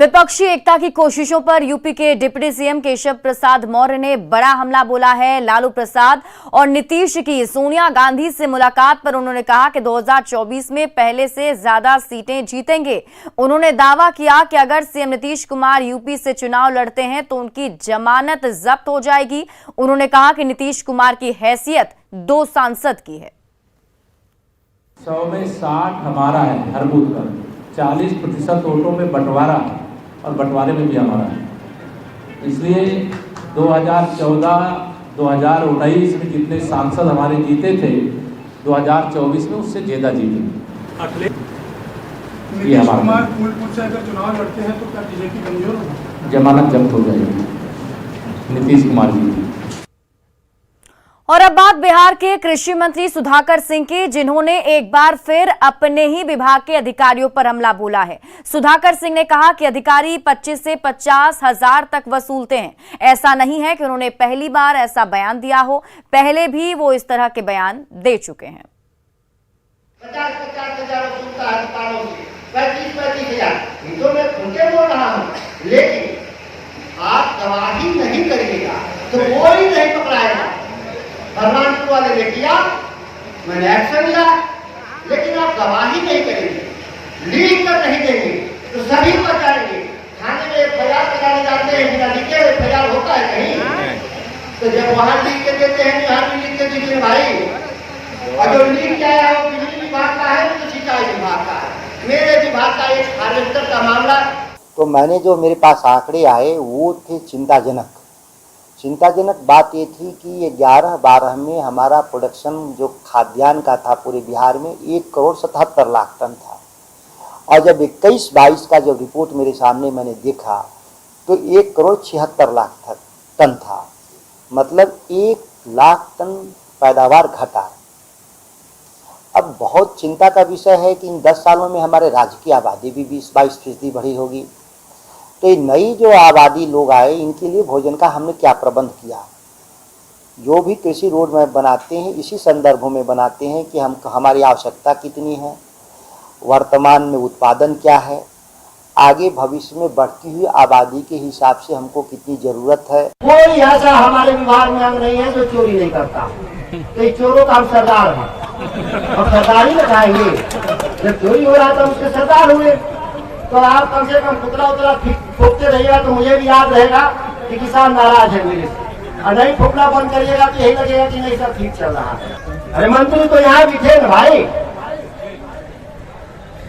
विपक्षी एकता की कोशिशों पर यूपी के डिप्टी सीएम केशव प्रसाद मौर्य ने बड़ा हमला बोला है। लालू प्रसाद और नीतीश की सोनिया गांधी से मुलाकात पर उन्होंने कहा कि 2024 में पहले से ज्यादा सीटें जीतेंगे। उन्होंने दावा किया कि अगर सीएम नीतीश कुमार यूपी से चुनाव लड़ते हैं तो उनकी जमानत जब्त हो जाएगी। उन्होंने कहा कि नीतीश कुमार की हैसियत 2 सांसद की है। 100 में 60 हमारा है हर बूथ पर, 40% वोटों में बंटवारा और बंटवारे में भी हमारा है। इसलिए 2014-2019 में जितने सांसद हमारे जीते थे 2024 में उससे ज्यादा जीते। नीतीश कुमार फूलपुर से अगर चुनाव लड़ते हैं तो क्या बीजेपी कमजोर होगी? जमानत जब्त हो जाएगी नीतीश कुमार जी की। और अब बात बिहार के कृषि मंत्री सुधाकर सिंह की, जिन्होंने एक बार फिर अपने ही विभाग के अधिकारियों पर हमला बोला है। सुधाकर सिंह ने कहा कि अधिकारी 25 से 50 हजार तक वसूलते हैं। ऐसा नहीं है कि उन्होंने पहली बार ऐसा बयान दिया हो, पहले भी वो इस तरह के बयान दे चुके हैं। 50-50 हजार वसूलता है अधिकारियों से, 35-35 हजार, तो मैं उनके बोल रहा हूँ, लेकिन आप गवाही नहीं करिएगा तो कोई नहीं पकड़ाएगा। बलरामपुर वाले ने किया, मैंने एक्शन लिया, लेकिन आप गवाही नहीं करेंगे, लीक कर नहीं देंगे तो सभी बचाएंगे। थाने में एफआईआर कराने जाते हैं, बिना लिखे एफआईआर होता है कहीं? तो जब वहां लिख के देते हैं यहाँ भी लिख के दीजिए भाई। और जो लिख के आया है वो बिजली विभाग का है तो सिंचाई विभाग का है, मेरे विभाग का एक हार्वेस्टर का मामला। तो मैंने जो मेरे पास आंकड़े आए वो थे चिंताजनक बात ये थी कि 11-12 में हमारा प्रोडक्शन जो खाद्यान्न का था पूरे बिहार में 1 करोड़ 77 लाख टन था। और जब 21-22 का जब रिपोर्ट मेरे सामने मैंने देखा तो 1 करोड़ 76 लाख टन था। मतलब 1 लाख टन पैदावार घटा। अब बहुत चिंता का विषय है कि इन 10 सालों में हमारे राज्य की आबादी भी 20-22% बढ़ी होगी। तो ये नई जो आबादी लोग आए इनके लिए भोजन का हमने क्या प्रबंध किया। जो भी कृषि रोड मैप बनाते हैं इसी संदर्भों में बनाते हैं कि हमारी आवश्यकता कितनी है, वर्तमान में उत्पादन क्या है, आगे भविष्य में बढ़ती हुई आबादी के हिसाब से हमको कितनी जरूरत है। कोई ऐसा हमारे विभाग में अंग नहीं है जो चोरी नहीं करता। तो ये चोरों का हम सरदार हैं और सरदारी में खाएंगे। जब चोरी हो रहा था उसके सरदार हुए, तो आप कम से कम पुतला फूकते रहिएगा तो मुझे भी याद रहेगा कि किसान नाराज है मेरे से। और नहीं फूकना बंद करिएगा तो यही लगेगा कि नहीं सब ठीक चल रहा है। अरे मंत्री तो यहाँ भी थे ना भाई,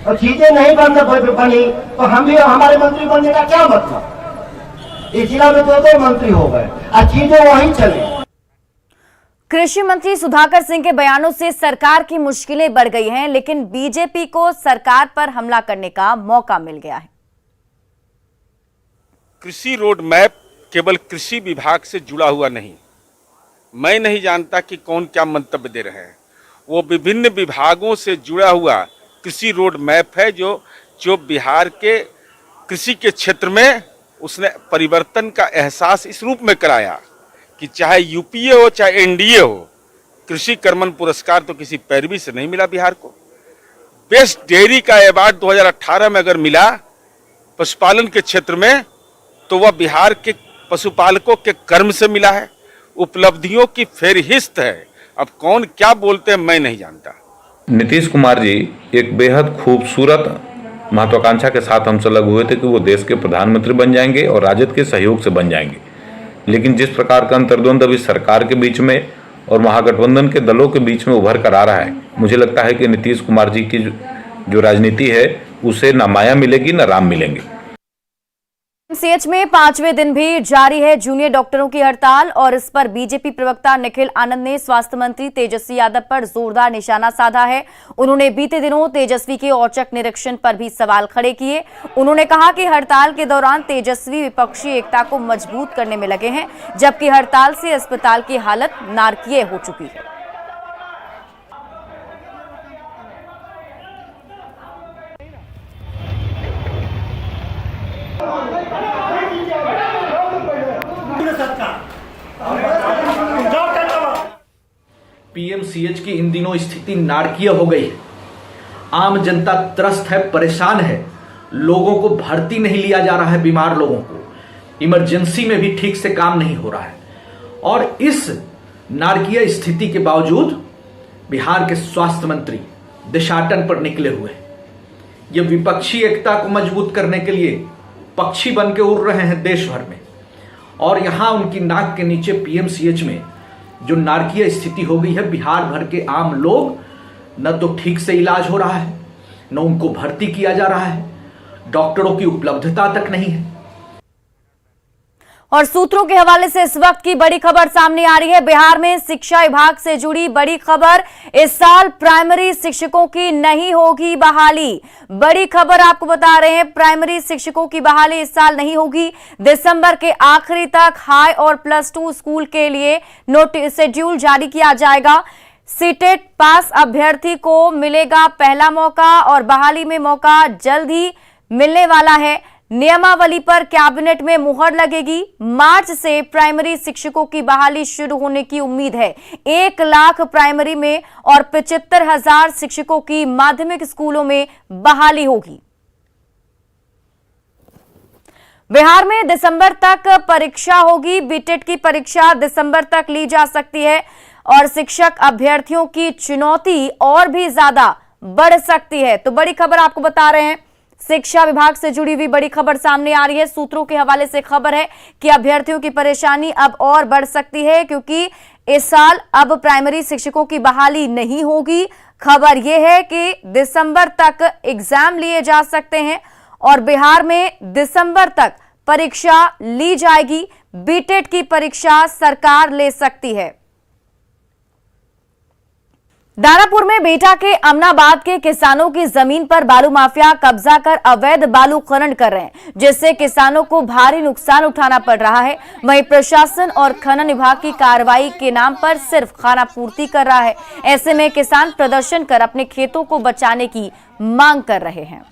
और चीजें नहीं बनी तो हम भी हमारे मंत्री बनने का क्या मतलब? इस जिला में 2 मंत्री हो गए और चीजें वहीं चले। कृषि मंत्री सुधाकर सिंह के बयानों से सरकार की मुश्किलें बढ़ गई हैं, लेकिन बीजेपी को सरकार पर हमला करने का मौका मिल गया है। कृषि रोड मैप केवल कृषि विभाग से जुड़ा हुआ नहीं, मैं नहीं जानता कि कौन क्या मंतव्य दे रहे हैं। वो विभिन्न विभागों से जुड़ा हुआ कृषि रोड मैप है जो बिहार के कृषि के क्षेत्र में उसने परिवर्तन का एहसास इस रूप में कराया कि चाहे यूपीए हो चाहे एनडीए हो, कृषि कर्मण पुरस्कार तो किसी पैरवी से नहीं मिला बिहार को। बेस्ट डेयरी का अवार्ड 2018 में अगर मिला पशुपालन के क्षेत्र में तो वह बिहार के पशुपालकों के कर्म से मिला है। उपलब्धियों की फेरहिस्त है। अब कौन क्या बोलते हैं मैं नहीं जानता। नीतीश कुमार जी एक बेहद खूबसूरत महत्वाकांक्षा के साथ हमसे लगे हुए थे कि वो देश के प्रधानमंत्री बन जाएंगे और राजद के सहयोग से बन जाएंगे। लेकिन जिस प्रकार का अंतर्द्वंद अभी सरकार के बीच में और महागठबंधन के दलों के बीच में उभर कर आ रहा है, मुझे लगता है कि नीतीश कुमार जी की जो राजनीति है उसे ना माया मिलेगी ना राम मिलेंगे। एमसीएच में 5वें दिन भी जारी है जूनियर डॉक्टरों की हड़ताल, और इस पर बीजेपी प्रवक्ता निखिल आनंद ने स्वास्थ्य मंत्री तेजस्वी यादव पर जोरदार निशाना साधा है। उन्होंने बीते दिनों तेजस्वी के औचक निरीक्षण पर भी सवाल खड़े किए। उन्होंने कहा कि हड़ताल के दौरान तेजस्वी विपक्षी एकता को मजबूत करने में लगे हैं, जबकि हड़ताल से अस्पताल की हालत नारकीय हो चुकी है। पीएमसीएच की इन दिनों स्थिति नारकीय हो गई है। आम जनता त्रस्त है, परेशान है। लोगों को भर्ती नहीं लिया जा रहा है, बीमार लोगों को इमरजेंसी में भी ठीक से काम नहीं हो रहा है। और इस नारकीय स्थिति के बावजूद बिहार के स्वास्थ्य मंत्री देशाटन पर निकले हुए हैं। ये विपक्षी एकता को मजबूत करने के लिए पक्षी बन के उड़ रहे हैं देश भर में, और यहां उनकी नाक के नीचे पीएमसीएच में जो नारकीय स्थिति हो गई है, बिहार भर के आम लोग न तो ठीक से इलाज हो रहा है, न उनको भर्ती किया जा रहा है, डॉक्टरों की उपलब्धता तक नहीं है। और सूत्रों के हवाले से इस वक्त की बड़ी खबर सामने आ रही है। बिहार में शिक्षा विभाग से जुड़ी बड़ी खबर, इस साल प्राइमरी शिक्षकों की नहीं होगी बहाली। बड़ी खबर आपको बता रहे हैं, प्राइमरी शिक्षकों की बहाली इस साल नहीं होगी। दिसंबर के आखिरी तक हाई और +2 स्कूल के लिए शेड्यूल जारी किया जाएगा। सीटेट पास अभ्यर्थी को मिलेगा पहला मौका और बहाली में मौका जल्द ही मिलने वाला है। नियमावली पर कैबिनेट में मुहर लगेगी। मार्च से प्राइमरी शिक्षकों की बहाली शुरू होने की उम्मीद है। 1 लाख प्राइमरी में और 75,000 शिक्षकों की माध्यमिक स्कूलों में बहाली होगी। बिहार में दिसंबर तक परीक्षा होगी। बीटेट की परीक्षा दिसंबर तक ली जा सकती है और शिक्षक अभ्यर्थियों की चुनौती और भी ज्यादा बढ़ सकती है। तो बड़ी खबर आपको बता रहे हैं, शिक्षा विभाग से जुड़ी हुई बड़ी खबर सामने आ रही है। सूत्रों के हवाले से खबर है कि अभ्यर्थियों की परेशानी अब और बढ़ सकती है, क्योंकि इस साल अब प्राइमरी शिक्षकों की बहाली नहीं होगी। खबर यह है कि दिसंबर तक एग्जाम लिए जा सकते हैं और बिहार में दिसंबर तक परीक्षा ली जाएगी। बीटेट की परीक्षा सरकार ले सकती है। दानापुर में बेटा के अमनाबाद के किसानों की जमीन पर बालू माफिया कब्जा कर अवैध बालू खनन कर रहे हैं, जिससे किसानों को भारी नुकसान उठाना पड़ रहा है। वहीं प्रशासन और खनन विभाग की कार्रवाई के नाम पर सिर्फ खानापूर्ति कर रहा है। ऐसे में किसान प्रदर्शन कर अपने खेतों को बचाने की मांग कर रहे हैं।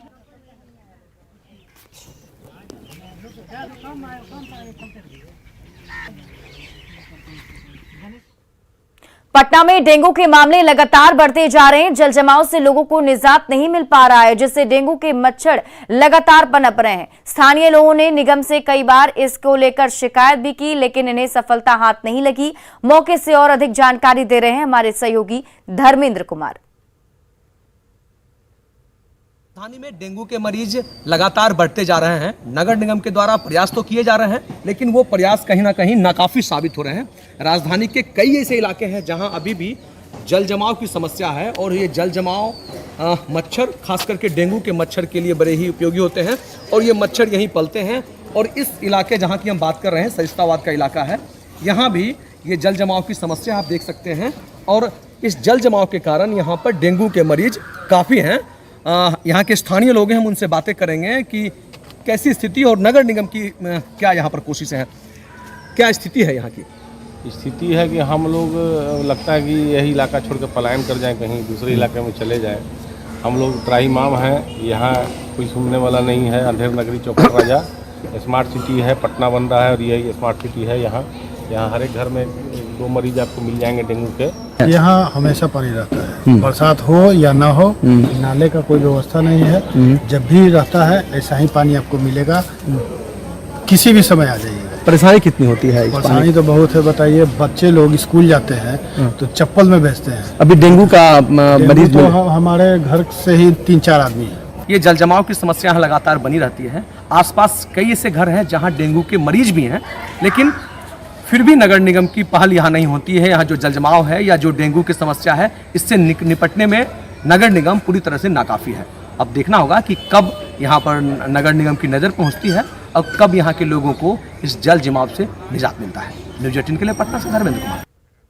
पटना में डेंगू के मामले लगातार बढ़ते जा रहे हैं। जल जमाव से लोगों को निजात नहीं मिल पा रहा है, जिससे डेंगू के मच्छर लगातार पनप रहे हैं। स्थानीय लोगों ने निगम से कई बार इसको लेकर शिकायत भी की, लेकिन इन्हें सफलता हाथ नहीं लगी। मौके से और अधिक जानकारी दे रहे हैं हमारे सहयोगी धर्मेंद्र कुमार। राजधानी में डेंगू के मरीज लगातार बढ़ते जा रहे हैं। नगर निगम के द्वारा प्रयास तो किए जा रहे हैं, लेकिन वो प्रयास कहीं ना कहीं नाकाफी साबित हो रहे हैं। राजधानी के कई ऐसे इलाके हैं जहां अभी भी जल जमाव की समस्या है, और ये जल जमाव मच्छर, खास करके डेंगू के मच्छर के लिए बड़े ही उपयोगी होते हैं, और ये मच्छर यहीं पलते हैं। और इस इलाके जहाँ की हम बात कर रहे हैं, सरिस्ताबाद का इलाका है, यहाँ भी ये जल जमाव की समस्या आप देख सकते हैं। और इस जल जमाव के कारण यहाँ पर डेंगू के मरीज काफ़ी हैं। यहाँ के स्थानीय लोग हैं, हम उनसे बातें करेंगे कि कैसी स्थिति और नगर निगम की क्या यहाँ पर कोशिशें हैं, क्या स्थिति है यहाँ की। स्थिति है कि हम लोग लगता है कि यही इलाका छोड़ कर पलायन कर जाएं, कहीं दूसरे इलाके में चले जाएं। हम लोग त्राहीमाम हैं, यहाँ कोई सुनने वाला नहीं है। अंधेर नगरी चौपट राजा स्मार्ट सिटी है, पटना बन रहा है और यही स्मार्ट सिटी है। यहाँ हर एक घर में 2 मरीज आपको मिल जाएंगे डेंगू के। यहाँ हमेशा पानी रहता है, बरसात हो या ना हो, नाले का कोई व्यवस्था नहीं है। जब भी रहता है ऐसा ही पानी आपको मिलेगा, किसी भी समय आ जाइएगा। परेशानी कितनी होती है? परेशानी तो बहुत है, बताइए। बच्चे लोग स्कूल जाते हैं तो चप्पल में भेजते हैं। अभी डेंगू का मरीज तो हमारे घर से ही 3-4 आदमी हैं। ये जल जमाव की समस्या लगातार बनी रहती है। आसपास कई ऐसे घर हैं जहाँ डेंगू के मरीज भी हैं, लेकिन फिर भी नगर निगम की पहल यहाँ नहीं होती है। यहाँ जो जल जमाव है या जो डेंगू की समस्या है, इससे निपटने में नगर निगम पूरी तरह से नाकाफी है। अब देखना होगा कि कब यहाँ पर नगर निगम की नज़र पहुँचती है और कब यहाँ के लोगों को इस जल जमाव से निजात मिलता है। न्यूज़ 18 के लिए पटना से धर्मेंद्र कुमार।